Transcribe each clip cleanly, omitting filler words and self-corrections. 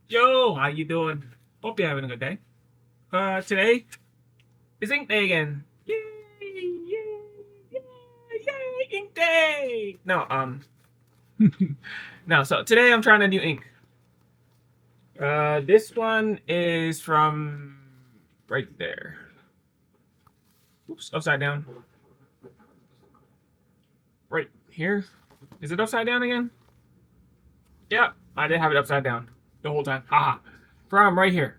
Yo, how you doing? Hope you're having a good day. Today is Ink Day again. Yay! Yay! Yay! Yay! Ink Day! No, no. So today I'm trying a new ink. This one is from right there. Oops, upside down. Right here. Is it upside down again? Yeah, I did have it upside down the whole time. Haha. From right here.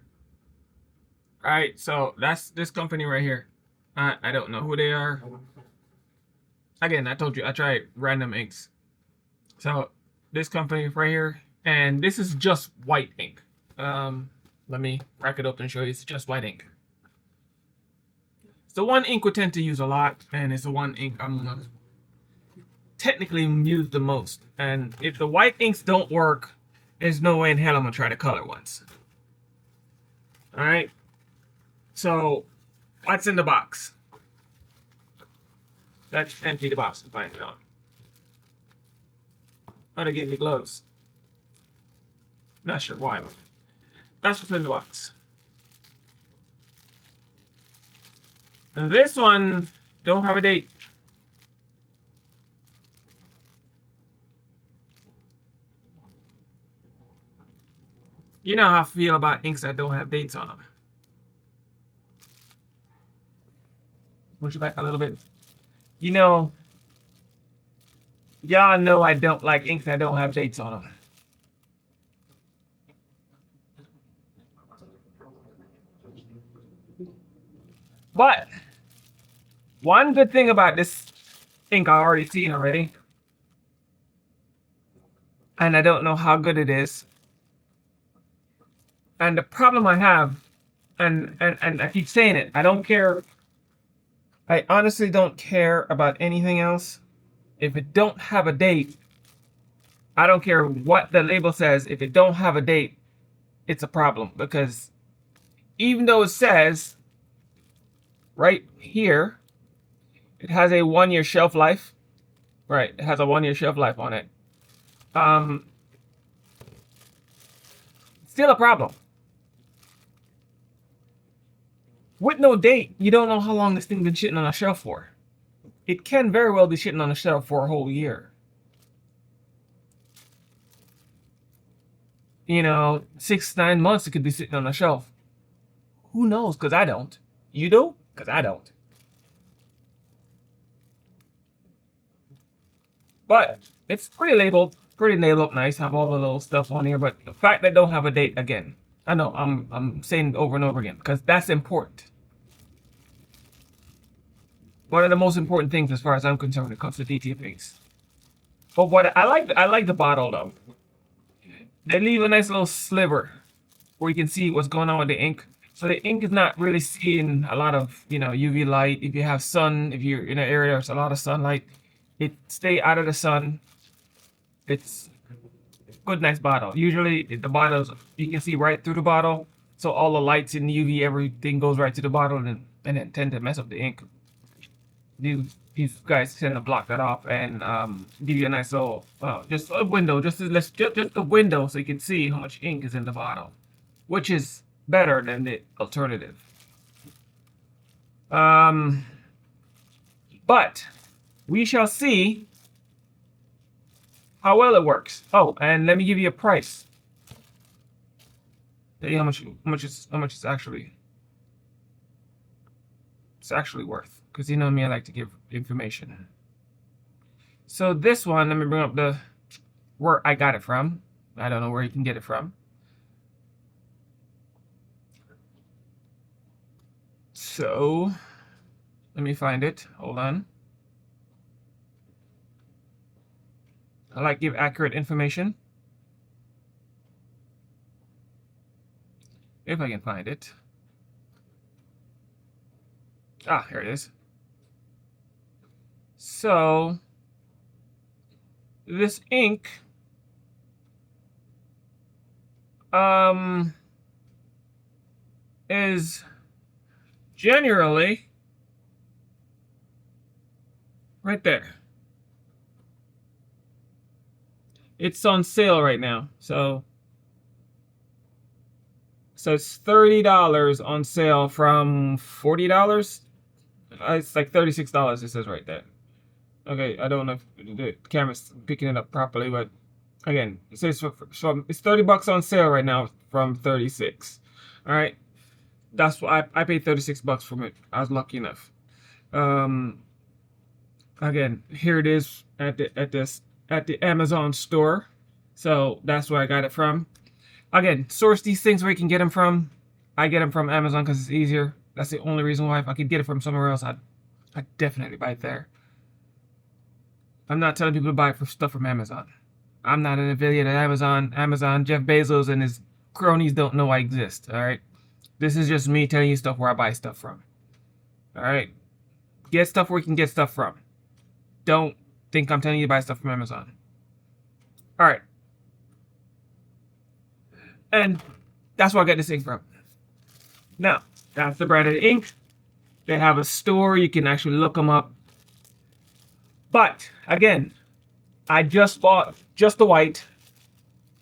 All right, so that's this company right here. I don't know who they are. Again, I told you I tried random inks. So this company right here, and this is just white ink. Let me crack it up and show you. It's just white ink. It's the one ink we tend to use a lot, and it's the one ink I'm gonna technically use the most. And if the white inks don't work, there's no way in hell I'm gonna try the color ones. All right. So what's in the box? Let's empty the box and find out. Oh, they gave me gloves. Not sure why, but that's what's in the box. And this one don't have a date. You know how I feel about inks that don't have dates on them. Push it back a little bit. You know, y'all know I don't like inks that don't have dates on them. But one good thing about this ink I already seen already, and I don't know how good it is. And the problem I have, and I keep saying it, I don't care. I honestly don't care about anything else. If it don't have a date, I don't care what the label says. If it don't have a date, it's a problem, because even though it says right here, it has a 1-year shelf life. Right, it has a 1-year shelf life on it. Still a problem. With no date, you don't know how long this thing's been sitting on a shelf for. It can very well be sitting on a shelf for a whole year. You know, 6-9 months it could be sitting on a shelf. Who knows? Because I don't. You do? Because I don't. But it's pretty labeled nice. Have all the little stuff on here. But the fact that they don't have a date, again, I know I'm saying it over and over again, because that's important. One of the most important things as far as I'm concerned when it comes to DTF inks. But what I like the bottle though. They leave a nice little sliver where you can see what's going on with the ink. So the ink is not really seeing a lot of, UV light. If you have sun, if you're in an area there's a lot of sunlight, it stay out of the sun. It's good, nice bottle. Usually the bottles, you can see right through the bottle. So all the lights and UV, everything goes right to the bottle, and then tend to mess up the ink. These guys tend to block that off and give you a nice little, just a window, just a window, so you can see how much ink is in the bottle, which is better than the alternative. But we shall see how well it works. Oh, and let me give you a price. Tell you how much it's actually worth. Because you know me, I like to give information. So this one, let me bring up where I got it from. I don't know where you can get it from. So let me find it. Hold on. I like to give accurate information. If I can find it. Ah, here it is. So this ink is generally right there. It's on sale right now, so So it's $30 on sale from $40. It's like $36. It says right there. Okay, I don't know if the camera's picking it up properly, but again, it says it's $30 on sale right now from 36. All right, that's why I paid $36 from it. I was lucky enough. Again, here it is at the Amazon store. So that's where I got it from. Again, source these things where you can get them from. I get them from Amazon because it's easier. That's the only reason why. If I could get it from somewhere else, I'd definitely buy it there. I'm not telling people to buy stuff from Amazon. I'm not an affiliate of Amazon. Jeff Bezos and his cronies don't know I exist. All right. This is just me telling you stuff where I buy stuff from. All right. Get stuff where you can get stuff from. Don't think I'm telling you to buy stuff from Amazon. All right. And that's where I get this ink from. Now, that's the brand of the ink. They have a store. You can actually look them up. But, again, I just bought just the white.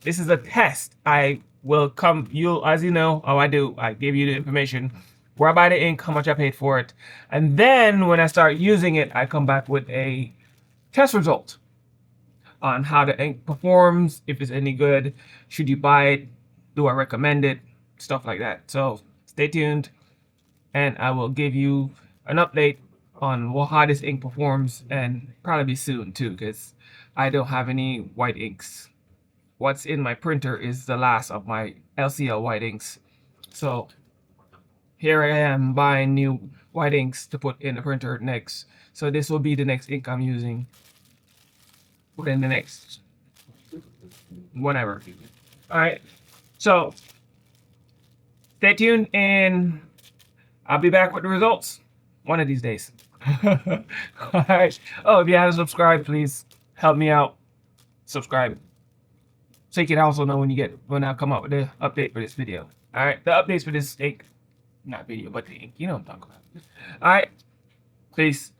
This is a test. I will come, as you know how I do, I give you the information where I buy the ink, how much I paid for it. And then when I start using it, I come back with a test result on how the ink performs, if it's any good, should you buy it, do I recommend it, stuff like that. So stay tuned and I will give you an update on how this ink performs, and probably soon too, because I don't have any white inks. What's in my printer is the last of my LCL white inks. So here I am buying new white inks to put in the printer next. So this will be the next ink I'm using within the next whatever. All right. So stay tuned and I'll be back with the results one of these days. All right. Oh, if you haven't subscribed, please help me out. Subscribe. So you can also know when I come up with the update for this video. All right. The updates for this ink, not video, but the ink. You know what I'm talking about. All right. Peace.